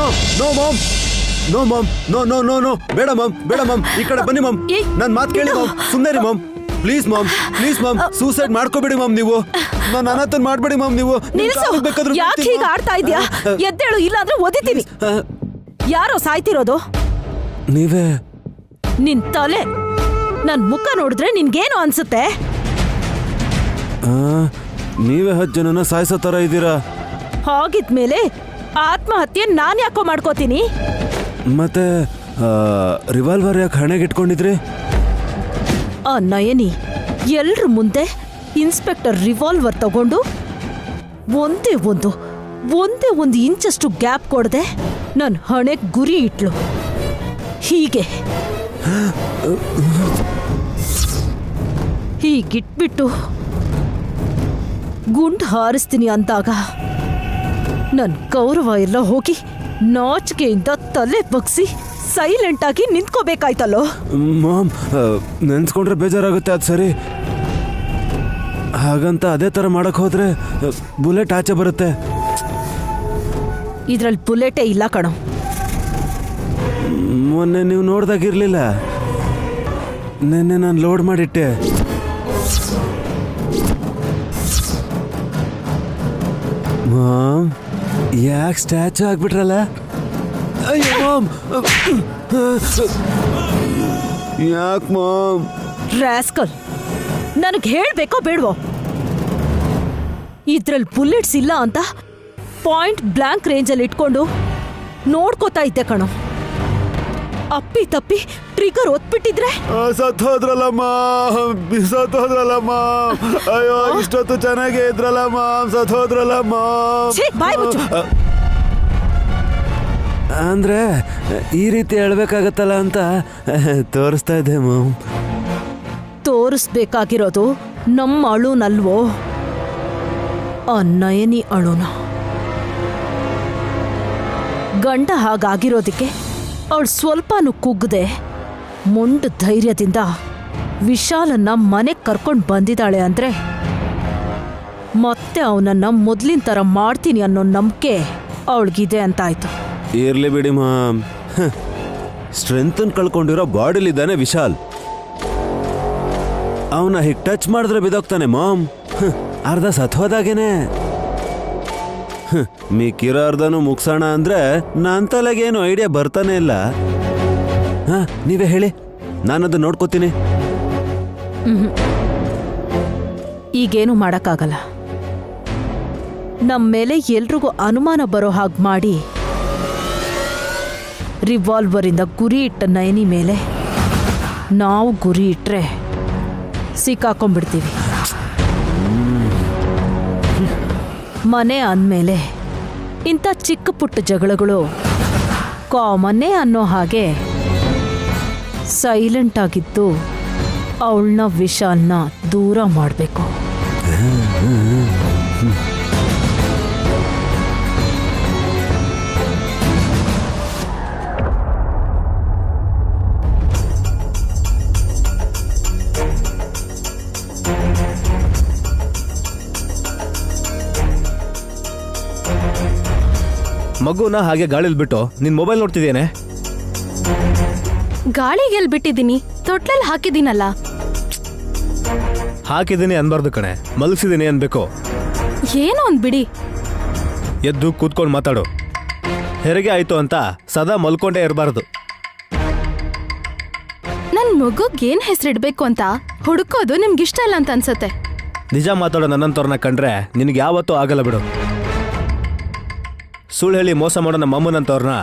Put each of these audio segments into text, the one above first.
No no ma'am no ma'am no no no no ಬೇಡ ma'am ಬೇಡ ma'am ಈ ಕಡೆ ಬನ್ನಿ ಮಾಮ್ ನನ್ನ ಮಾತು ಕೇಳಿ ಮಾಮ್ ಸುಮ್ಮನೆ ರೀ ಮಾಮ್ ಪ್ಲೀಸ್ ಮಾಮ್ ಸೂಸೈಡ್ ಮಾಡ್ಕೋಬೇಡಿ ಮಾಮ್ ನೀವು ನಾನು ಅನಾಥನ್ ಮಾಡ್ಬೇಡಿ ಮಾಮ್ ನೀವು ಯಾಕೆ ಹೀಗೆ ಆಡ್ತಾ ಇದ್ಯಾ ಎದ್ದೇಳು ಇಲ್ಲ ಅಂದ್ರೆ ಓದಿತೀನಿ ಯಾರೋ ಸಾಯ್ತಿರೋದು ನೀವೇ ನಿನ್ ತಲೆ ನನ್ ಮುಖ ನೋಡಿದ್ರೆ ನಿನ್ಗೇನು ಅನ್ಸುತ್ತೆ ನೀವೇ 10 ಜನನ ಸಾಯಿಸೋ ತರ ಇದ್ದೀರಾ ಹಾಗಿದ್ಮೇಲೆ ಆತ್ಮಹತ್ಯೆ ನಾನ್ ಯಾಕೋ ಮಾಡ್ಕೋತೀನಿ ಮತ್ತೆ ರಿವಾಲ್ವರ್ ಯಾಕೆ ಹಣೆಗೆ ಇಟ್ಕೊಂಡಿದ್ರಿ ಆ ನಯನಿ ಎಲ್ರ ಮುಂದೆ ಇನ್ಸ್ಪೆಕ್ಟರ್ ರಿವಾಲ್ವರ್ ತಗೊಂಡು ಒಂದೇ ಒಂದು ಇಂಚಷ್ಟು ಗ್ಯಾಪ್ ಕೊಡದೆ ನನ್ ಹಣೆಗೆ ಗುರಿ ಇಟ್ಲು ಹೀಗಿಟ್ಬಿಟ್ಟು ಗುಂಡು ಹಾರಿಸ್ತೀನಿ ಅಂದಾಗ ನನ್ ಗೌರವ ಎಲ್ಲ ಹೋಗಿ ನಾಚಿಕೆಯಿಂದ ತಲೆ ಬಗ್ಸಿ ಸೈಲೆಂಟ್ ಆಗಿ ನಿಂತ್ಕೋಬೇಕಾಯ್ತಲ್ಲೋ ಮಾಮ್ ನೆನ್ಸ್ಕೊಂಡ್ರೆ ಬೇಜಾರಾಗುತ್ತೆ ಅದು ಸರಿ ಹಾಗಂತ ಅದೇ ತರ ಮಾಡಕ್ ಹೋದ್ರೆ ಬುಲೆಟ್ ಆಚೆ ಬರುತ್ತೆ ಇದ್ರಲ್ಲಿ ಬುಲೆಟೇ ಇಲ್ಲ ಕಣೋ ಮೊನ್ನೆ ನೀವು ನೋಡ್ದಾಗಿರ್ಲಿಲ್ಲ ನೆನ್ನೆ ನಾನು ಲೋಡ್ ಮಾಡಿಟ್ಟೆ ಮಾಮ್ ಯಾಕೆ ಸ್ಟ್ಯಾಚು ಆಗ್ಬಿಟ್ರಲ್ಲ ಅಯ್ಯೋ ಮಾಮ್ ಯಾಕೆ ಮಾಮ್ ರಾಸ್ಕಲ್ ನನಗೆ ಹೇಳ್ಬೇಕೋ ಬೇಡವೋ ಇದ್ರಲ್ಲಿ ಬುಲೆಟ್ಸ್ ಇಲ್ಲ ಅಂತ ಪಾಯಿಂಟ್ ಬ್ಲಾಂಕ್ ರೇಂಜಲ್ಲಿ ಇಟ್ಕೊಂಡು ನೋಡ್ಕೋತಾ ಇದ್ದೆ ಕಣೋ ಅಪ್ಪಿ ತಪ್ಪಿ ಟ್ರಿಗರ್ ಒತ್ಬಿಟ್ಟಿದ್ರೆ ಸತ್ತೋದ್ರಲ್ಲ ಮಾಮ್ ಅಯ್ಯೋ ಇಷ್ಟೊತ್ತು ಚೆನ್ನಾಗೇ ಇದ್ರಲ್ಲ ಮಾಮ್ ಸತ್ತೋದ್ರಲ್ಲ ಮಾಮ್ ಅಂದ್ರೆ ಈ ರೀತಿ ಹೇಳ್ಬೇಕಾಗತ್ತಲ್ಲ ಅಂತ ತೋರಿಸ್ತಾ ಇದ್ದೆ ಮಾಮ್ ತೋರಿಸ್ಬೇಕಾಗಿರೋದು ನಮ್ಮ ಅಳುನಲ್ವೋ ಆ ನಯನಿ ಅಳುನ ಗಂಡ ಹಾಗಾಗಿರೋದಕ್ಕೆ ಅವಳು ಸ್ವಲ್ಪನೂ ಕುಗ್ಗದೆ ಮೊಂಡು ಧೈರ್ಯದಿಂದ ವಿಶಾಲನ್ನ ಮನೆಗೆ ಕರ್ಕೊಂಡು ಬಂದಿದ್ದಾಳೆ ಅಂದ್ರೆ ಮತ್ತೆ ಅವನನ್ನ ಮೊದ್ಲಿನ ಥರ ಮಾಡ್ತೀನಿ ಅನ್ನೋ ನಂಬಿಕೆ ಅವಳಿಗಿದೆ ಅಂತಾಯ್ತು ಇರ್ಲಿ ಬಿಡಿ ಮಾಮ್ ಸ್ಟ್ರೆಂತ್ ಕಳ್ಕೊಂಡಿರೋ ಬಾಡಿಲಿದ್ದಾನೆ ವಿಶಾಲ್ ಅವನ ಹೀಗೆ ಟಚ್ ಮಾಡಿದ್ರೆ ಬಿದೋಗ್ತಾನೆ ಮಾಮ್ ಅರ್ಧ ಸತ್ವದಾಗೇನೆ ಮಿಕ್ಕಿರೋ ಅರ್ಧನೂ ಮುಗ್ಸೋಣ ಅಂದ್ರೆ ನನ್ನ ತಲೆಗೇನು ಐಡಿಯಾ ಬರ್ತಾನೆ ಇಲ್ಲ ನೀವೇ ಹೇಳಿ ನಾನದು ನೋಡ್ಕೋತೀನಿ ಈಗೇನು ಮಾಡಕ್ಕಾಗಲ್ಲ ನಮ್ಮ ಮೇಲೆ ಎಲ್ರಿಗೂ ಅನುಮಾನ ಬರೋ ಹಾಗೆ ಮಾಡಿ ರಿವಾಲ್ವರಿಂದ ಗುರಿ ಇಟ್ಟ ನಯನಿ ಮೇಲೆ ನಾವು ಗುರಿ ಇಟ್ರೆ ಸಿಕ್ಕಾಕೊಂಡ್ಬಿಡ್ತೀವಿ ಮನೆ ಅಂದಮೇಲೆ ಇಂಥ ಚಿಕ್ಕ ಪುಟ್ಟ ಜಗಳಗಳು ಕಾಮನ್ನೇ ಅನ್ನೋ ಹಾಗೆ ಸೈಲೆಂಟ್ ಆಗಿದ್ದು ಅವಳನ್ನ ವಿಶಾಲ್ನ ದೂರ ಮಾಡಬೇಕು ಮಗುನ ಹಾಗೆ ಗಾಳಿಲ್ ಬಿಟ್ಟು ನಿನ್ ಮೊಬೈಲ್ ನೋಡ್ತಿದ್ದೇನೆ ಗಾಳಿಗೆಲ್ ಬಿಟ್ಟಿದ್ದೀನಿ ತೊಟ್ಲಲ್ಲಿ ಹಾಕಿದ್ದೀನಲ್ಲ ಹಾಕಿದ್ದೀನಿ ಅನ್ಬಾರ್ದು ಕಣೆ ಮಲಗಿಸಿದ್ದೀನಿ ಅನ್ಬೇಕು ಏನೋ ಒಂದ್ ಬಿಡಿ ಎದ್ದು ಕೂತ್ಕೊಂಡು ಮಾತಾಡು ಹೆರಿಗೆ ಆಯ್ತು ಅಂತ ಸದಾ ಮಲ್ಕೊಂಡೇ ಇರಬಾರ್ದು ನನ್ ಮಗುಗ್ ಏನ್ ಹೆಸರಿಡ್ಬೇಕು ಅಂತ ಹುಡುಕೋದು ನಿಮ್ಗಿಷ್ಟ ಇಲ್ಲ ಅಂತ ಅನ್ಸತ್ತೆ ನಿಜ ಮಾತಾಡೋ ನನ್ನಂತವ್ರನ್ನ ಕಂಡ್ರೆ ನಿನಗೆ ಯಾವತ್ತೂ ಆಗಲ್ಲ ಬಿಡು ಸುಳ್ಳು ಹೇಳಿ ಮೋಸ ಮಾಡೋ ನಮ್ಮ ಅಮ್ಮನಂತವ್ರನ್ನ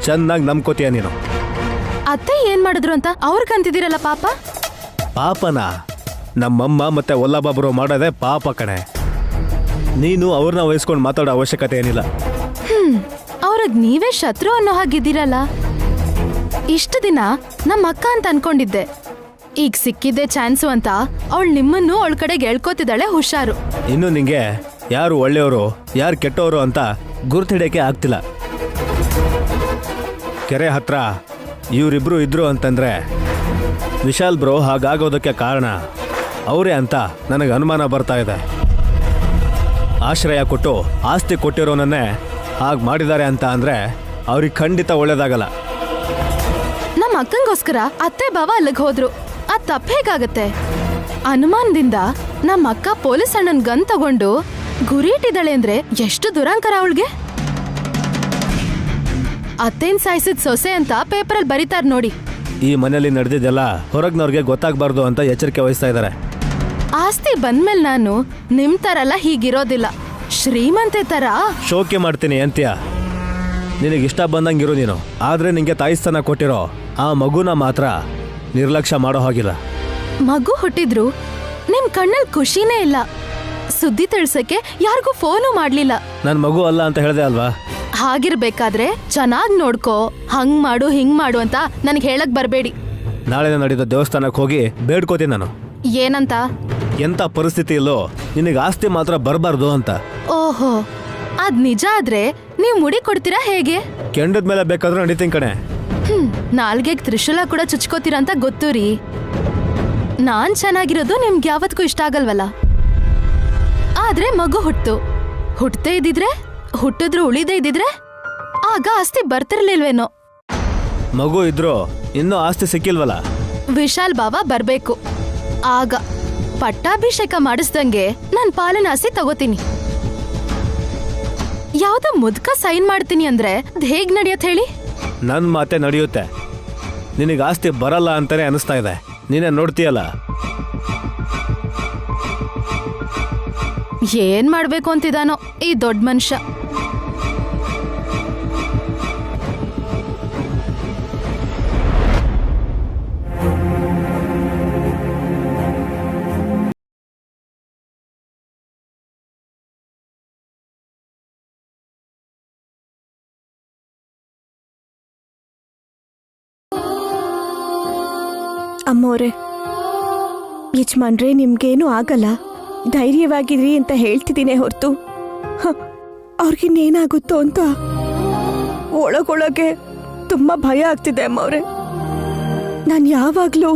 ಚೆನ್ನಾಗಿ ನಂಬ್ಕೋತೀಯ ನೀನು ಅತ್ತೆ ಏನ್ ಮಾಡಿದ್ರು ಅಂತ ಅವ್ರಿಗಂತಿದ್ದೀರಲ್ಲ ಪಾಪ ಪಾಪನ ನಮ್ಮಮ್ಮ ಮತ್ತೆ ಒಲ್ಲಬಾಬರು ಮಾಡೋದೇ ಪಾಪ ಕಣೆ ನೀನು ಅವ್ರನ್ನ ವಹಿಸ್ಕೊಂಡು ಮಾತಾಡೋ ಅವಶ್ಯಕತೆ ಏನಿಲ್ಲ ಅವ್ರಿಗೆ ನೀವೇ ಶತ್ರು ಅನ್ನೋ ಹಾಗಿದ್ದೀರಲ್ಲ ಇಷ್ಟು ದಿನ ನಮ್ಮ ಅಕ್ಕ ಅಂತ ಅನ್ಕೊಂಡಿದ್ದೆ ಈಗ ಸಿಕ್ಕಿದ್ದೆ ಚಾನ್ಸು ಅಂತ ಅವಳು ನಿಮ್ಮನ್ನು ಅವಳ ಕಡೆಗೆ ಎಳ್ಕೋತಿದ್ದಾಳೆ ಹುಷಾರು ಇನ್ನು ನಿಂಗೆ ಯಾರು ಒಳ್ಳೆಯವರು ಯಾರು ಕೆಟ್ಟವರು ಅಂತ ಗುರ್ತಿಡಕ್ಕೆ ಆಗ್ತಿಲ್ಲ ಕೆರೆ ಹತ್ರ ಇವರಿಬ್ರು ಇದ್ರು ಅಂತಂದ್ರೆ ವಿಶಾಲ್ ಬ್ರೋ ಹಾಗಾಗೋದಕ್ಕೆ ಕಾರಣ ಅವರೇ ಅಂತ ನನಗೆ ಅನುಮಾನ ಬರ್ತಾ ಇದೆ ಆಶ್ರಯ ಕೊಟ್ಟು ಆಸ್ತಿ ಕೊಟ್ಟಿರೋನನ್ನೇ ಹಾಗೆ ಮಾಡಿದ್ದಾರೆ ಅಂತ ಅಂದರೆ ಅವ್ರಿಗೆ ಖಂಡಿತ ಒಳ್ಳೇದಾಗಲ್ಲ. ನಮ್ಮ ಅಕ್ಕಂಗೋಸ್ಕರ ಅತ್ತೆ ಬಾವ ಅಲ್ಲಿಗೆ ಹೋದ್ರು. ಅದ್ ತಪ್ಪ ಹೇಗಾಗತ್ತೆ? ಅನುಮಾನದಿಂದ ನಮ್ಮ ಅಕ್ಕ ಪೊಲೀಸ್ ಅಣ್ಣನ್ ಗನ್ ತಗೊಂಡು ಗುರಿ ಇಟ್ಟಿದ್ದಾಳೆ ಅಂದ್ರೆ ಎಷ್ಟು ದುರಂಕಾರ ಅವಳಿಗೆ. ಅತ್ತೇನ್ ಸಾಯಿಸಿದ ಸೊಸೆ ಅಂತ ಪೇಪರಲ್ಲಿ ಬರೀತಾರ ನೋಡಿ. ಈ ಮನೆಯಲ್ಲಿ ನಡೆದಿದ್ದೆಲ್ಲ ಹೊರಗ್ನವ್ರಿಗೆ ಗೊತ್ತಾಗಬಾರ್ದು ಅಂತ ಎಚ್ಚರಿಕೆ ವಹಿಸ್ತಾ ಇದ್ದಾರೆ. ಆಸ್ತಿ ಬಂದ್ಮೇಲೆ ನಾನು ನಿಮ್ ತರಲ್ಲ ಹೀಗಿರೋದಿಲ್ಲ, ಶ್ರೀಮಂತೆ ತರ ಶೋಕಿ ಮಾಡ್ತೀನಿ ಅಂತ್ಯ. ನಿನಗಿಷ್ಟ ಬಂದಂಗಿರು ನೀನು, ಆದ್ರೆ ನಿಂಗೆ ತಾಯಿಸ್ತನ ಕೊಟ್ಟಿರೋ ಆ ಮಗುನ ಮಾತ್ರ ನಿರ್ಲಕ್ಷ್ಯ ಮಾಡೋ ಹಾಗಿಲ್ಲ. ಮಗು ಹುಟ್ಟಿದ್ರು ನಿಮ್ ಕಣ್ಣಲ್ಲಿ ಖುಷಿನೇ ಇಲ್ಲ. ಸುದ್ದಿ ತಿಳಿಸಕ್ಕೆ ಯಾರಿಗೂ ಫೋನು ಮಾಡ್ಲಿಲ್ಲ. ನನ್ ಮಗು ಅಲ್ಲ ಅಂತ ಹೇಳ್ದೆ ಅಲ್ವಾ? ಹಾಗಿರ್ಬೇಕಾದ್ರೆ ಚೆನ್ನಾಗ್ ನೋಡ್ಕೋ, ಹಂಗ್ ಮಾಡು ಹಿಂಗ್ ಮಾಡು ಅಂತ ನನಗೆ ಹೇಳಕ್ ಬರ್ಬೇಡಿ. ನಾಳೆ ನಡೆದ ದೇವಸ್ಥಾನಕ್ಕೆ ಹೋಗಿ ಬೇಡ್ಕೋತೀನಿ ನಾನು. ಏನಂತ? ಎಂತ ಪರಿಸ್ಥಿತಿ ಇಲ್ಲೋ ನಿನಗೆ ಆಸ್ತಿ ಮಾತ್ರ ಬರಬಾರ್ದು ಅಂತ. ಓಹೋ, ಅದ್ ನಿಜ ಆದ್ರೆ ನೀವ್ ಮುಡಿ ಕೊಡ್ತೀರಾ ಹೇಗೆ? ಕೆಂಡದ ಮೇಲೆ ಬೇಕಾದ್ರೂ ನಡೀತೀನಿ ಕಣೆ. ನಾಲ್ಗೆಗ್ ತ್ರಿಶೂಲ ಕೂಡ ಚುಚ್ಕೋತೀರಾ ಅಂತ ಗೊತ್ತು ರೀ. ನಾನ್ ಚೆನ್ನಾಗಿರೋದು ನಿಮ್ಗೆ ಯಾವತ್ಗೂ ಇಷ್ಟ ಆಗಲ್ವಲ್ಲ. ಆದ್ರೆ ಮಗು ಹುಟ್ಟದೇ ಇದ್ದಿದ್ರೆ, ಹುಟ್ಟಿದ್ರು ಉಳಿದೇ ಇದ್ದಿದ್ರೆ ಆಗ ಆಸ್ತಿ ಬರ್ತಿರ್ಲಿಲ್ವೇನೋ. ಮಗು ಇದ್ರು ಇನ್ನೂ ಆಸ್ತಿ ಸಿಕ್ಕಿಲ್ವಲ್ಲ. ವಿಶಾಲ್ ಬಾವ ಬರ್ಬೇಕು. ಆಗ ಪಟ್ಟಾಭಿಷೇಕ ಮಾಡಿಸ್ದಂಗೆ ನನ್ ಪಾಲನ ಆಸ್ತಿ ತಗೋತೀನಿ. ಯಾವ್ದೋ ಮುದ್ಕ ಸೈನ್ ಮಾಡ್ತೀನಿ ಅಂದ್ರೆ ಅದ್ ಹೇಗ್ ನಡೆಯತ್ ಹೇಳಿ? ನನ್ ಮಾತೆ ನಡೆಯುತ್ತೆ. ನಿನಗೆ ಆಸ್ತಿ ಬರಲ್ಲ ಅಂತಾನೆ ಅನಿಸ್ತಾ ಇದೆ. ನೀನೇ ನೋಡ್ತೀಯಲ್ಲ. ಏನ್ ಮಾಡ್ಬೇಕು ಅಂತಿದಾನೋ ಈ ದೊಡ್ಡ ಮನುಷ್ಯ. ಅಮ್ಮೋರೆ, ಯಜಮಾನ್ರೆ ನಿಮ್ಗೇನು ಆಗಲ್ಲ, ಧೈರ್ಯವಾಗಿರಿ ಅಂತ ಹೇಳ್ತಿದ್ದೀನಿ ಹೊರತು ಅವ್ರಿಗಿನ್ನೇನಾಗುತ್ತೋ ಅಂತ ಒಳಗೊಳಗೆ ತುಂಬ ಭಯ ಆಗ್ತಿದೆ ಅಮ್ಮವ್ರೆ. ನಾನು ಯಾವಾಗಲೂ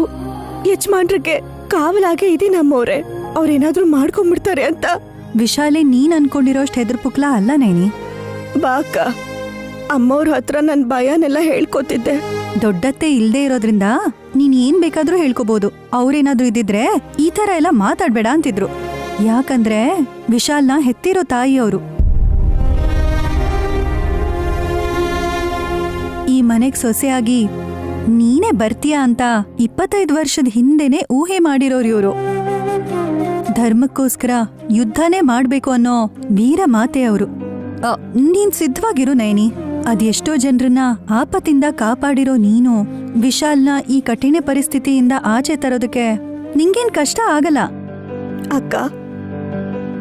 ಯಜಮಾನ್ರಿಗೆ ಕಾವಲಾಗೆ ಇದ್ದೀನಿ ಅಮ್ಮವ್ರೆ. ಅವ್ರೇನಾದ್ರೂ ಮಾಡ್ಕೊಂಡ್ಬಿಡ್ತಾರೆ ಅಂತ. ವಿಶಾಲೆ, ನೀನ್ ಅನ್ಕೊಂಡಿರೋಷ್ಟು ಹೆದರ್ಪುಕ್ಲ ಅಲ್ಲ ನೈನಿ. ಬಾಕ ಅಮ್ಮವ್ರ ಹತ್ರ ನನ್ನ ಭಯನೆಲ್ಲ ಹೇಳ್ಕೊತಿದ್ದೆ. ದೊಡ್ಡತ್ತೆ ಇಲ್ದೇ ಇರೋದ್ರಿಂದ ನೀನ್ ಏನ್ ಬೇಕಾದ್ರೂ ಹೇಳ್ಕೋಬಹುದು. ಅವ್ರೇನಾದ್ರೂ ಇದ್ದಿದ್ರೆ ಈ ತರ ಎಲ್ಲ ಮಾತಾಡ್ಬೇಡ ಅಂತಿದ್ರು. ಯಾಕಂದ್ರೆ ವಿಶಾಲ್ನ ಹೆತ್ತಿರೋ ತಾಯಿಯವರು. ಈ ಮನೆಗ್ ಸೊಸೆಯಾಗಿ ನೀನೇ ಬರ್ತೀಯಾ ಅಂತ 25 ವರ್ಷದ ಹಿಂದೆನೆ ಊಹೆ ಮಾಡಿರೋರು ಇವರು. ಧರ್ಮಕ್ಕೋಸ್ಕರ ಯುದ್ಧನೇ ಮಾಡ್ಬೇಕು ಅನ್ನೋ ವೀರ ಮಾತೆ ಅವರು. ನೀನ್ ಸಿದ್ಧವಾಗಿರು ನಯನಿ. ಅದೆಷ್ಟೋ ಜನರನ್ನ ಆಪತ್ತಿಂದ ಕಾಪಾಡಿರೋ ನೀನು ವಿಶಾಲ್ನ ಈ ಕಠಿಣ ಪರಿಸ್ಥಿತಿಯಿಂದ ಆಚೆ ತರೋದಕ್ಕೆ ನಿಂಗೇನ್ ಕಷ್ಟ ಆಗಲ್ಲ. ಅಕ್ಕ,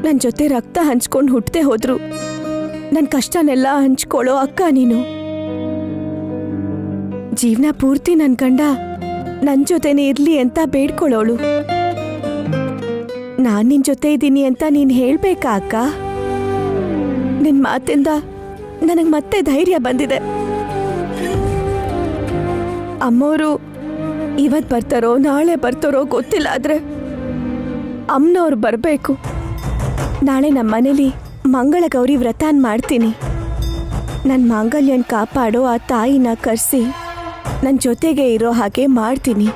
ನನ್ನ ಜೊತೆ ರಕ್ತ ಹಂಚ್ಕೊಂಡು ಹುಟ್ಟದೆ ಹೋದ್ರು ನನ್ನ ಕಷ್ಟನೆಲ್ಲ ಹಂಚ್ಕೊಳ್ಳೋ ಅಕ್ಕ ನೀನು. ಜೀವನ ಪೂರ್ತಿ ನನ್ನ ಗಂಡ ನನ್ನ ಜೊತೆನೇ ಇರ್ಲಿ ಅಂತ ಬೇಡ್ಕೊಳ್ಳೋಳು. ನಾನ್ ನಿನ್ ಜೊತೆ ಇದ್ದೀನಿ ಅಂತ ನೀನ್ ಹೇಳ್ಬೇಕಾ ಅಕ್ಕ? ನಿನ್ ಮಾತಿಂದ ನನಗೆ ಮತ್ತೆ ಧೈರ್ಯ ಬಂದಿದೆ. ಅಮ್ಮೋರು ಇವತ್ತು ಬರ್ತಾರೋ ನಾಳೆ ಬರ್ತಾರೋ ಗೊತ್ತಿಲ್ಲ, ಆದ್ರೆ ಅಮ್ಮನವ್ರು ಬರಬೇಕು. ನಾಳೆ ನಮ್ಮ ಮನೇಲಿ ಮಂಗಳ ಗೌರಿ ವ್ರತಾನ್ ಮಾಡ್ತೀನಿ. ನನ್ನ ಮಾಂಗಲ್ಯನ್ ಕಾಪಾಡೋ ಆ ತಾಯಿನ ಕರೆಸಿ ನನ್ನ ಜೊತೆಗೆ ಇರೋ ಹಾಗೆ ಮಾಡ್ತೀನಿ.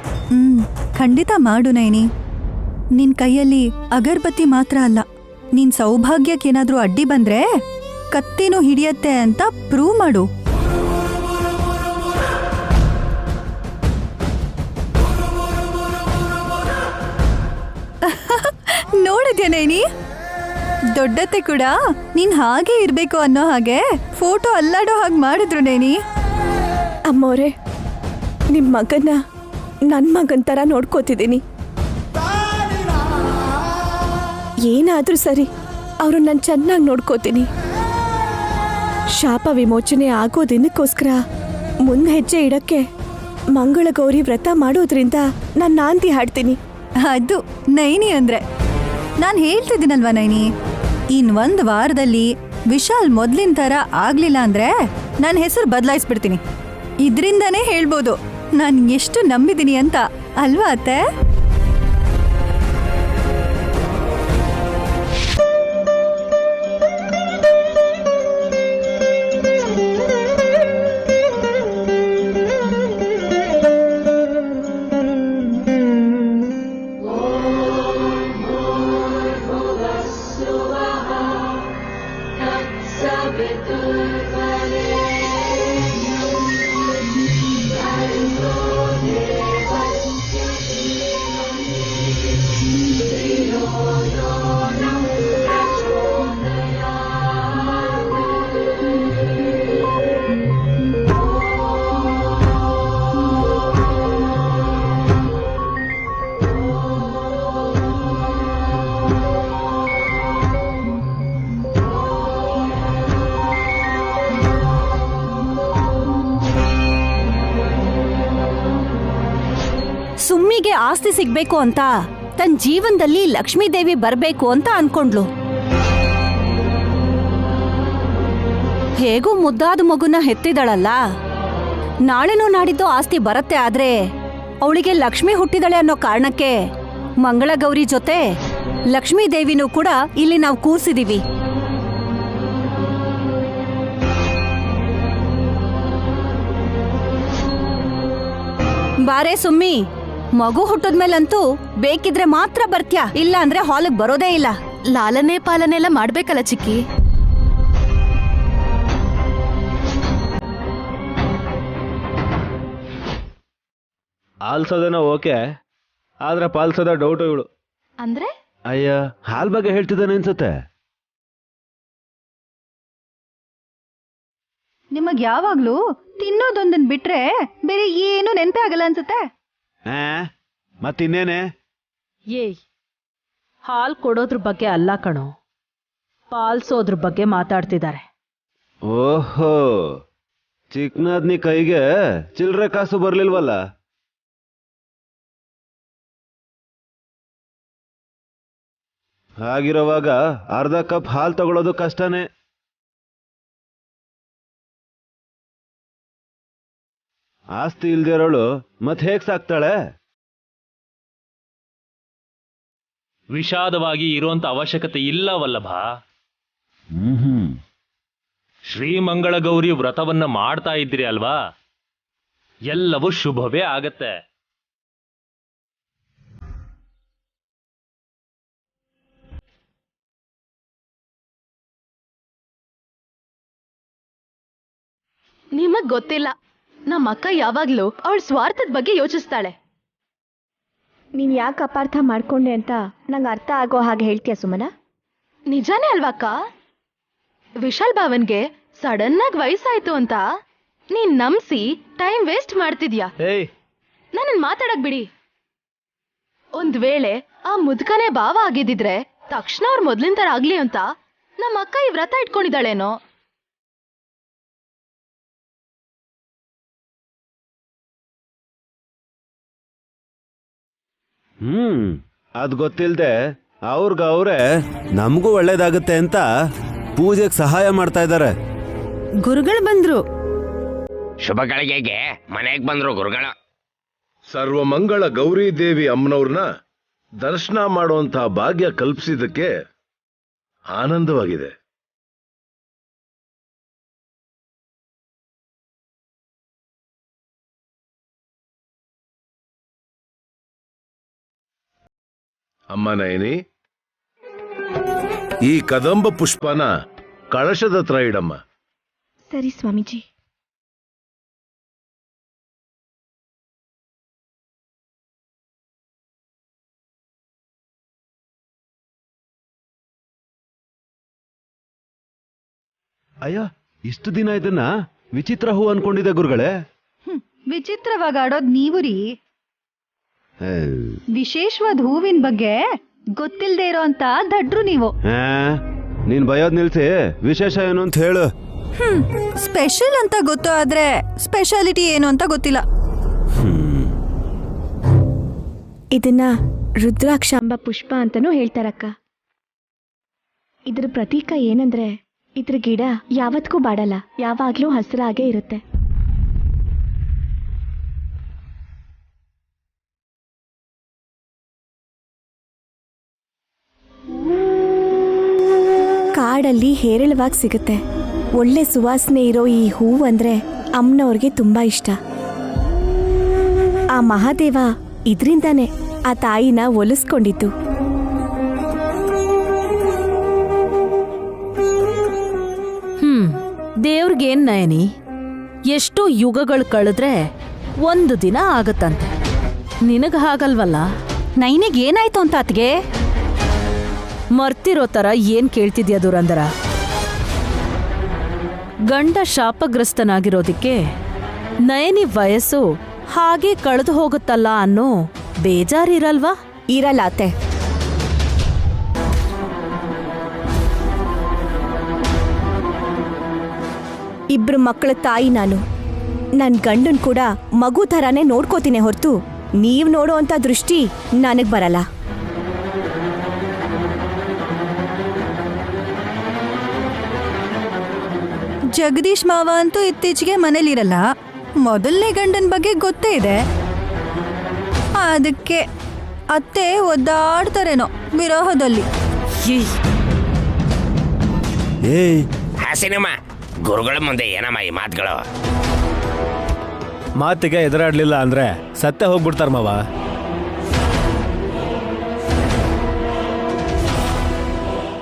ಖಂಡಿತ ಮಾಡು ನೈನಿ. ನಿನ್ ಕೈಯಲ್ಲಿ ಅಗರ್ಬತ್ತಿ ಮಾತ್ರ ಅಲ್ಲ, ನಿನ್ ಸೌಭಾಗ್ಯಕ್ಕೇನಾದ್ರೂ ಅಡ್ಡಿ ಬಂದ್ರೆ ಕತ್ತಿನೂ ಹಿಡಿಯತ್ತೆ ಅಂತ ಪ್ರೂವ್ ಮಾಡು. ನೋಡಿದ್ಯಾ ನೈನಿ, ದೊಡ್ಡತ್ತೆ ಕೂಡ ನೀನ್ ಹಾಗೆ ಇರ್ಬೇಕು ಅನ್ನೋ ಹಾಗೆ ಫೋಟೋ ಅಲ್ಲಾಡೋ ಹಾಗೆ ಮಾಡಿದ್ರು ನೈನಿ. ಅಮ್ಮೋರೆ, ನಿಮ್ಮ ಮಗನ ನನ್ನ ಮಗನ ಥರ ನೋಡ್ಕೋತಿದ್ದೀನಿ. ಏನಾದರೂ ಸರಿ, ಅವರು ನಾನು ಚೆನ್ನಾಗಿ ನೋಡ್ಕೋತೀನಿ. ಶಾಪ ವಿಮೋಚನೆ ಆಗೋ ದಿನಕ್ಕೋಸ್ಕರ ಮುಂದೆ ಹೆಜ್ಜೆ ಇಡಕ್ಕೆ ಮಂಗಳ ಗೌರಿ ವ್ರತ ಮಾಡೋದ್ರಿಂದ ನಾನು ನಾಂದಿ ಹಾಡ್ತೀನಿ. ಅದು ನೈನಿ ಅಂದ್ರೆ. ನಾನು ಹೇಳ್ತಿದ್ದೀನಲ್ವಾ ನೈನಿ, ಇನ್ 1 ವಾರದಲ್ಲಿ ವಿಶಾಲ್ ಮೊದ್ಲಿನ ಥರ ಆಗ್ಲಿಲ್ಲ ಅಂದ್ರೆ ನನ್ನ ಹೆಸರು ಬದಲಾಯಿಸ್ಬಿಡ್ತೀನಿ. ಇದ್ರಿಂದಾನೇ ಹೇಳ್ಬೋದು ನಾನು ಎಷ್ಟು ನಂಬಿದ್ದೀನಿ ಅಂತ, ಅಲ್ವಾ ಅತ್ತೆ? ಸುಮ್ಮಿಗೆ ಆಸ್ತಿ ಸಿಗ್ಬೇಕು ಅಂತ ತನ್ನ ಜೀವನದಲ್ಲಿ ಲಕ್ಷ್ಮೀದೇವಿ ಬರ್ಬೇಕು ಅಂತ ಅನ್ಕೊಂಡ್ಲು. ಹೇಗೂ ಮುದ್ದಾದ ಮಗುನ ಹೆತ್ತಿದಳಲ್ಲ, ನಾಳೆನೋ ನಾಡಿದ್ದು ಆಸ್ತಿ ಬರತ್ತೆ. ಆದ್ರೆ ಅವಳಿಗೆ ಲಕ್ಷ್ಮಿ ಹುಟ್ಟಿದಳೆ ಅನ್ನೋ ಕಾರಣಕ್ಕೆ ಮಂಗಳಗೌರಿ ಜೊತೆ ಲಕ್ಷ್ಮೀದೇವಿನೂ ಕೂಡ ಇಲ್ಲಿ ನಾವು ಕೂರ್ಸಿದೀವಿ. ಬಾರೇ ಸುಮ್ಮಿ, ಮಗು ಹುಟ್ಟದ್ಮೇಲಂತೂ ಬೇಕಿದ್ರೆ ಮಾತ್ರ ಬರ್ತ್ಯಾ, ಇಲ್ಲ ಅಂದ್ರೆ ಹಾಲಿಗೆ ಬರೋದೇ ಇಲ್ಲ. ಲಾಲನೆ ಪಾಲನೆಲ್ಲ ಮಾಡ್ಬೇಕಲ್ಲ ಚಿಕ್ಕಿ. ಆಲ್ಸೋದೇನೋ ಓಕೆ, ಆದ್ರೆ ಪಾಲ್ಸೋದ ಡೌಟು ಇವಳು. ಅಂದ್ರೆ ಅಯ್ಯ, ಹಾಲ್ ಬಗ್ಗೆ ಹೇಳ್ತಿದ್ದಾನೆ ಅನ್ಸುತ್ತೆ. ನಿಮಗ್ ಯಾವಾಗ್ಲೂ ತಿನ್ನೋದೊಂದನ್ ಬಿಟ್ರೆ ಬೇರೆ ಏನು ನೆನಪೇ ಆಗಲ್ಲ ಅನ್ಸುತ್ತೆ. ಮತ್ತಿನ್ನೇನೆ? ಏಯ್, ಹಾಲ್ ಕೊಡೋದ್ರ ಬಗ್ಗೆ ಅಲ್ಲ ಕಣೋ, ಪಾಲ್ಸೋದ್ರ ಬಗ್ಗೆ ಮಾತಾಡ್ತಿದ್ದಾರೆ. ಓಹೋ, ಚಿಕ್ಕನಾದ್ನಿ ಕೈಗೆ ಚಿಲ್ರೆ ಕಾಸು ಬರ್ಲಿಲ್ವಲ್ಲ. ಹಾಗಿರೋವಾಗ ಅರ್ಧ ಕಪ್ ಹಾಲ್ ತಗೊಳ್ಳೋದು ಕಷ್ಟನೇ. ಆಸ್ತಿ ಇಲ್ದಿರೋಳು ಮತ್ ಹೇಗ್ ಸಾಕ್ತಾಳೆ? ವಿಷಾದವಾಗಿ ಇರುವಂತ ಅವಶ್ಯಕತೆ ಇಲ್ಲ ವಲ್ಲಭ. ಶ್ರೀಮಂಗಳಗೌರಿ ವ್ರತವನ್ನ ಮಾಡ್ತಾ ಇದ್ರಿ ಅಲ್ವಾ, ಎಲ್ಲವೂ ಶುಭವೇ ಆಗತ್ತೆ. ನಿಮಗ್ ಗೊತ್ತಿಲ್ಲ, ನಮ್ಮ ಅಕ್ಕ ಯಾವಾಗ್ಲೂ ಅವಳ ಸ್ವಾರ್ಥದ ಬಗ್ಗೆ ಯೋಚಿಸ್ತಾಳೆ. ನೀನ್ ಯಾಕೆ ಅಪಾರ್ಥ ಮಾಡ್ಕೊಂಡೆ ಅಂತ ನಂಗೆ ಅರ್ಥ ಆಗೋ ಹಾಗೆ ಹೇಳ್ತೀಯ ಸುಮನ? ನಿಜಾನೇ ಅಲ್ವಾಕ್ಕ? ವಿಶಾಲ್ ಭಾವನ್ಗೆ ಸಡನ್ ಆಗಿ ವಯಸ್ಸಾಯ್ತು ಅಂತ ನೀನ್ ನಂಬಿಸಿ ಟೈಮ್ ವೇಸ್ಟ್ ಮಾಡ್ತಿದ್ಯಾ. ನನ್ನನ್ ಮಾತಾಡಕ್ ಬಿಡಿ. ಒಂದ್ ವೇಳೆ ಆ ಮುದ್ಕನೇ ಭಾವ ಆಗಿದ್ದಿದ್ರೆ ತಕ್ಷಣ ಅವ್ರ ಮೊದ್ಲಿನ ತರ ಆಗ್ಲಿ ಅಂತ ನಮ್ಮ ಅಕ್ಕ ಈ ವ್ರತ ಇಟ್ಕೊಂಡಿದ್ದಾಳೇನೋ. ಅದ್ ಗೊತ್ತಿಲ್ದೆ ಅವ್ರೇ ನಮಗೂ ಒಳ್ಳೇದಾಗುತ್ತೆ ಅಂತ ಪೂಜೆಗೆ ಸಹಾಯ ಮಾಡ್ತಾ ಇದ್ದಾರೆ. ಗುರುಗಳು ಬಂದ್ರು. ಶುಭ ಗಳಿಗೆಗೆ ಮನೆಗೆ ಬಂದ್ರು ಗುರುಗಳು. ಸರ್ವಮಂಗಳ ಗೌರಿದೇವಿ ಅಮ್ಮನವ್ರನ್ನ ದರ್ಶನ ಮಾಡುವಂತಹ ಭಾಗ್ಯ ಕಲ್ಪಿಸಿದ್ದಕ್ಕೆ ಆನಂದವಾಗಿದೆ. ಅಮ್ಮ ನಯನಿ, ಈ ಕದಂಬ ಪುಷ್ಪನ ಕಳಶದ ಹತ್ರ ಇಡಮ್ಮ. ಸರಿ ಸ್ವಾಮೀಜಿ. ಅಯ್ಯ, ಇಷ್ಟು ದಿನ ಇದನ್ನ ವಿಚಿತ್ರ ಹೂ ಅನ್ಕೊಂಡಿದ್ದೆ ಗುರುಗಳೇ. ವಿಚಿತ್ರವಾಗಿ ಆಡೋದ್ ನೀವು ರೀ. ವಿಶೇಷವಾದ ಹೂವಿನ ಬಗ್ಗೆ ಗೊತ್ತಿಲ್ದೇ ಇರೋ ಅಂತ ದಡ್ರು ನೀವು. ನೀನ್ ಬಯೋದ್ ನಿಲ್ಸಿ, ವಿಶೇಷ ಏನು ಅಂತ ಹೇಳು. ಸ್ಪೆಷಲ್ ಅಂತ ಗೊತ್ತು, ಆದ್ರೆ ಸ್ಪೆಷಾಲಿಟಿ ಏನು ಅಂತ ಗೊತ್ತಿಲ್ಲ. ಇದನ್ನ ರುದ್ರಾಕ್ಷಾಂಬ ಪುಷ್ಪ ಅಂತಾನೂ ಹೇಳ್ತಾರಕ್ಕ. ಇದ್ರ ಪ್ರತೀಕ ಏನಂದ್ರೆ ಇದ್ರ ಗಿಡ ಯಾವತ್ತಿಗೂ ಬಾಡಲ್ಲ, ಯಾವಾಗ್ಲೂ ಹಸಿರಾಗೇ ಇರುತ್ತೆ. ಕಾಡಲ್ಲಿ ಹೇರಳವಾಗಿ ಸಿಗುತ್ತೆ. ಒಳ್ಳೆ ಸುವಾಸನೆ ಇರೋ ಈ ಹೂವು ಅಂದ್ರೆ ಅಮ್ಮನವ್ರಿಗೆ ತುಂಬಾ ಇಷ್ಟ. ಆ ಮಹಾದೇವ ಇದ್ರಿಂದಾನೆ ಆ ತಾಯಿನ ಒಲಿಸ್ಕೊಂಡಿದ್ದು. ದೇವ್ರಿಗೇನ್ ನಯನಿ, ಎಷ್ಟೋ ಯುಗಗಳು ಕಳೆದ್ರೆ ಒಂದು ದಿನ ಆಗತ್ತಂತೆ. ನಿನಗ ಹಾಗಲ್ವಲ್ಲ? ನೈನಿಗೆ ಏನಾಯ್ತು ಅಂತ ಅತ್ಗೆ? ಮರ್ತಿರೋ ತರ ಏನ್ ಕೇಳ್ತಿದ್ಯಾ ದುರಂದರ? ಗಂಡ ಶಾಪಗ್ರಸ್ತನಾಗಿರೋದಿಕ್ಕೆ ನಯನಿ ವಯಸ್ಸು ಹಾಗೆ ಕಳೆದು ಹೋಗುತ್ತಲ್ಲ ಅನ್ನೋ ಬೇಜಾರಿರಲ್ವಾ? ಇರಲ್ಲ ಅತ್ತೆ. ಇಬ್ರು ಮಕ್ಕಳ ತಾಯಿ ನಾನು. ನನ್ ಗಂಡನ್ ಕೂಡ ಮಗು ಥರಾನೇ ನೋಡ್ಕೋತೀನಿ ಹೊರತು ನೀವ್ ನೋಡೋ ಅಂತ ದೃಷ್ಟಿ ನನಗ್ ಬರಲ್ಲ. ಜಗದೀಶ್ ಮಾವ ಅಂತೂ ಇತ್ತೀಚೆಗೆ ಮನೇಲಿರಲ್ಲ. ಮೊದಲನೇ ಗಂಡನ ಬಗ್ಗೆ ಗೊತ್ತೇ ಇದೆ. ಅದಕ್ಕೆ ಅತ್ತೆ ಒದ್ದಾಡ್ತಾರೇನೋ ವಿರೋಹದಲ್ಲಿ. ಏಯ್, ಹಾಸಿನಮ್ಮ, ಗುರುಗಳ ಮುಂದೆ ಏನಮ್ಮ ಈ ಮಾತುಗಳು? ಮಾತಿಗೆ ಎದುರಾಡ್ಲಿಲ್ಲ ಅಂದ್ರೆ ಸತ್ತೆ ಹೋಗ್ಬಿಡ್ತಾರ ಮಾವ.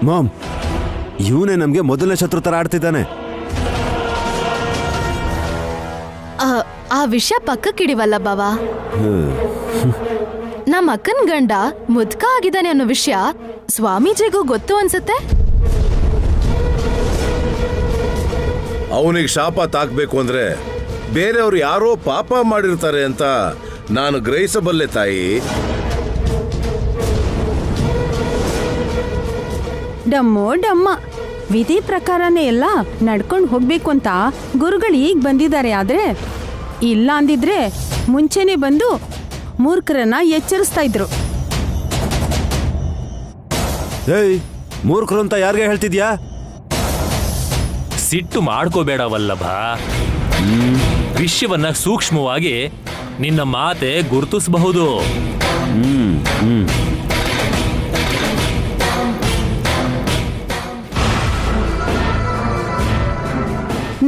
ಮಾಮ್, ಇವನೇ ನಮ್ಗೆ ಮೊದಲನೇ ಶತ್ರು ತರ ಆಡ್ತಿದ್ದಾನೆ. ಆ ವಿಷಯ ಪಕ್ಕಕ್ಕಿಡಿವಲ್ಲ ಬಾವಾ. ನಮ್ಮ ಅಕ್ಕನ ಗಂಡ ಮುದ್ಕ ಆಗಿದ್ದಾನೆ ಅನ್ನೋ ವಿಷಯ ಸ್ವಾಮೀಜಿಗೂ ಗೊತ್ತು ಅನ್ಸುತ್ತೆ. ಅವನಿಗೆ ಶಾಪ ತಾಕ್ಬೇಕು ಅಂದ್ರೆ ಬೇರೆಯವ್ರು ಯಾರೋ ಪಾಪ ಮಾಡಿರ್ತಾರೆ ಅಂತ ನಾನು ಗ್ರಹಿಸಬಲ್ಲೆ ತಾಯಿ. ಡಮ್ಮೋ ಡಮ್ಮ, ವಿಧಿ ಪ್ರಕಾರನೇ ಎಲ್ಲ ನಡ್ಕೊಂಡು ಹೋಗ್ಬೇಕು ಅಂತ ಗುರುಗಳು ಈಗ ಬಂದಿದ್ದಾರೆ. ಆದ್ರೆ ಇಲ್ಲ ಅಂದಿದ್ರೆ ಮುಂಚೆನೆ ಬಂದು ಮೂರ್ಖರನ್ನ ಎಚ್ಚರಿಸ್ತಾ ಇದ್ರು. ಏಯ್, ಮೂರ್ಖರು ಅಂತ ಯಾರಿಗೆ ಹೇಳ್ತಿದ್ಯಾ? ಸಿಟ್ಟು ಮಾಡ್ಕೋಬೇಡ ವಲ್ಲಭ. ವಿಷಯವನ್ನ ಸೂಕ್ಷ್ಮವಾಗಿ ನಿನ್ನ ಮಾತೆ ಗುರುತಿಸಬಹುದು.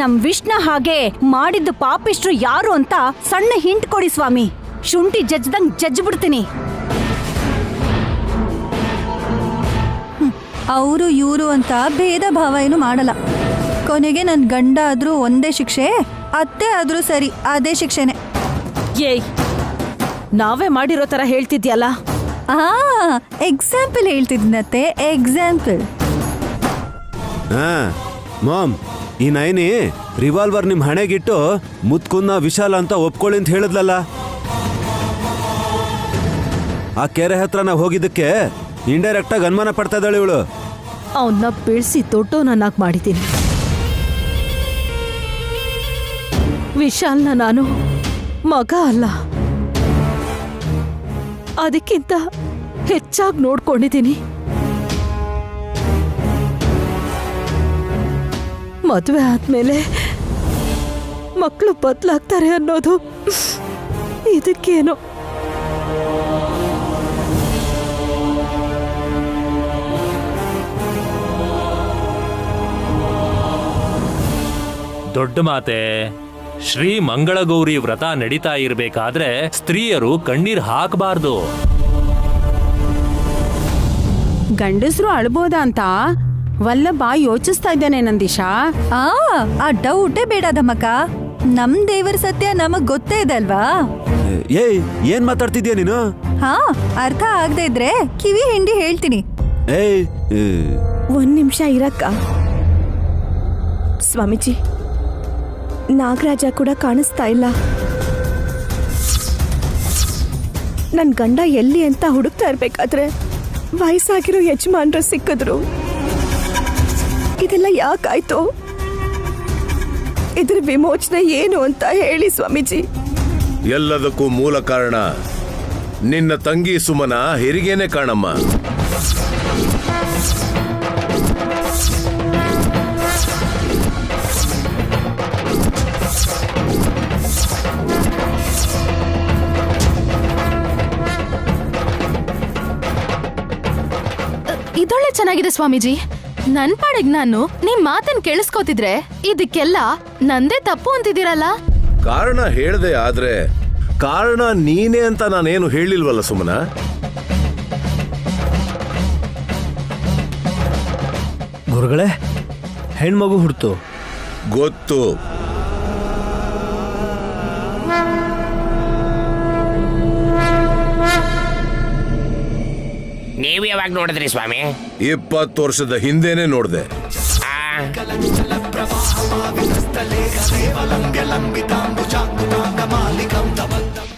ನಮ್ ವಿಷ್ಣ ಹಾಗೆ ಮಾಡಿದ್ದು ಪಾಪಿಷ್ಟ್ರು ಯಾರು ಅಂತ ಸಣ್ಣ ಹಿಂಟ್ ಕೊಡಿ ಸ್ವಾಮಿ. ಶುಂಠಿ ಜಜ್ದಂಗ್ ಜಜ್ಜ್ ಬಿಡ್ತೀನಿ. ಅವರು ಇವರು ಅಂತ ಭೇದ ಭಾವ ಏನು ಮಾಡಲ್ಲ. ಕೊನೆಗೆ ನನ್ನ ಗಂಡ ಆದ್ರೂ ಒಂದೇ ಶಿಕ್ಷೆ, ಅತ್ತೆ ಆದ್ರೂ ಸರಿ ಅದೇ ಶಿಕ್ಷೆನೆ. ಏಯ್, ನಾವೇ ಮಾಡಿರೋ ತರ ಹೇಳ್ತಿದ್ಯಲ್ಲ. ಎಕ್ಸಾಂಪಲ್ ಹೇಳ್ತಿದ್ದೀನತ್ತೆ, ಎಕ್ಸಾಂಪಲ್. ಮಾಮ್, ಈ ನೈನಿ ರಿವಾಲ್ವರ್ ನಿಮ್ ಹಣೆಗಿಟ್ಟು ಮುತ್ಕುನ್ನ ವಿಶಾಲ ಅಂತ ಒಪ್ಕೊಳ್ಳಿ ಅಂತ ಹೇಳಿದ್ಲಲ್ಲ. ಆ ಕೆರೆ ಹತ್ರ ನಾವು ಹೋಗಿದ್ದಕ್ಕೆ ಇಂಡೈರೆಕ್ಟ್ ಆಗಿ ಅನುಮಾನ ಪಡ್ತಾ ಇದ್ದಾಳೆ ಇವಳು. ಅವನ್ನ ಬೆಳೆಸಿ ದೊಡ್ಡವನನ್ನಾಗಿ ಮಾಡಿದ್ದೀನಿ. ವಿಶಾಲ್ನ ನಾನು ಮಗ ಅಲ್ಲ, ಅದಕ್ಕಿಂತ ಹೆಚ್ಚಾಗಿ ನೋಡ್ಕೊಂಡಿದ್ದೀನಿ. ಮದುವೆ ಆದ್ಮೇಲೆ ಮಕ್ಕಳು ಬದಲಾಗ್ತಾರೆ ಅನ್ನೋದು ಇದಕ್ಕೇನೋ. ದೊಡ್ಡ ಮಾತೆ. ಶ್ರೀ ಮಂಗಳಗೌರಿ ವ್ರತ ನಡೀತಾ ಇರ್ಬೇಕಾದ್ರೆ ಸ್ತ್ರೀಯರು ಕಣ್ಣೀರ್ ಹಾಕಬಾರ್ದು. ಗಂಡಸರು ಅಳ್ಬೋದಾ ಅಂತ ವಲ್ಲಭ ಯೋಚಿಸ್ತಾ ಇದ್ದಾನೆ ನಂದೀಶ. ಆ ಡೌಟೇ ಬೇಡದಮ್ಮಕ್ಕ. ನಮ್ ದೇವರ ಸತ್ಯ ನಮಗ್ ಗೊತ್ತೇ ಇದೆ ಅಲ್ವಾ. ಏಯ್, ಏನ್ ಮಾತಾಡ್ತಿದ್ಯಾ ನೀನು? ಅರ್ಥ ಆಗದೆ ಇದ್ರೆ ಕಿವಿ ಹಿಂಡಿ ಹೇಳ್ತೀನಿ. ಏಯ್, ಒಂದ್ ನಿಮಿಷ ಇರಕ್ಕ. ಸ್ವಾಮೀಜಿ, ನಾಗರಾಜ ಕೂಡ ಕಾಣಿಸ್ತಾ ಇಲ್ಲ. ನನ್ ಗಂಡ ಎಲ್ಲಿ ಅಂತ ಹುಡುಕ್ತಾ ಇರ್ಬೇಕಾದ್ರೆ ವಯಸ್ಸಾಗಿರೋ ಯಜಮಾನ್ರು ಸಿಕ್ಕಿದ್ರು. ಇದೆಲ್ಲ ಯಾಕಾಯ್ತು? ಇದ್ರ ವಿಮೋಚನೆ ಏನು ಅಂತ ಹೇಳಿ ಸ್ವಾಮೀಜಿ. ಎಲ್ಲದಕ್ಕೂ ಮೂಲ ಕಾರಣ ನಿನ್ನ ತಂಗಿ ಸುಮನ ಹೆರಿಗೆನೆ ಕಾಣಮ್ಮ. ಇದೊಳ್ಳೆ ಚೆನ್ನಾಗಿದೆ ಸ್ವಾಮೀಜಿ. ನನ್ ಪಾಡಿಗೆ ನಾನು ನಿಮ್ ಮಾತನ್ ಕೇಳಿಸ್ಕೋತಿದ್ರೆ ಇದಕ್ಕೆಲ್ಲ ನಂದೇ ತಪ್ಪು ಅಂತಿದ್ದೀರಲ್ಲ. ಕಾರಣ ಹೇಳ್ದೆ ಆದ್ರೆ ಕಾರಣ ನೀನೇ ಅಂತ ನಾನೇನು ಹೇಳಿಲ್ವಲ್ಲ ಸುಮನ. ಗುರುಗಳೇ, ಹೆಣ್ಮಗು ಹುಡ್ತು. ಗೊತ್ತು. ನೀವು ಯಾವಾಗ ನೋಡಿದ್ರಿ ಸ್ವಾಮಿ? 20 ವರ್ಷದ ಹಿಂದೆನೆ ನೋಡ್ದೆ.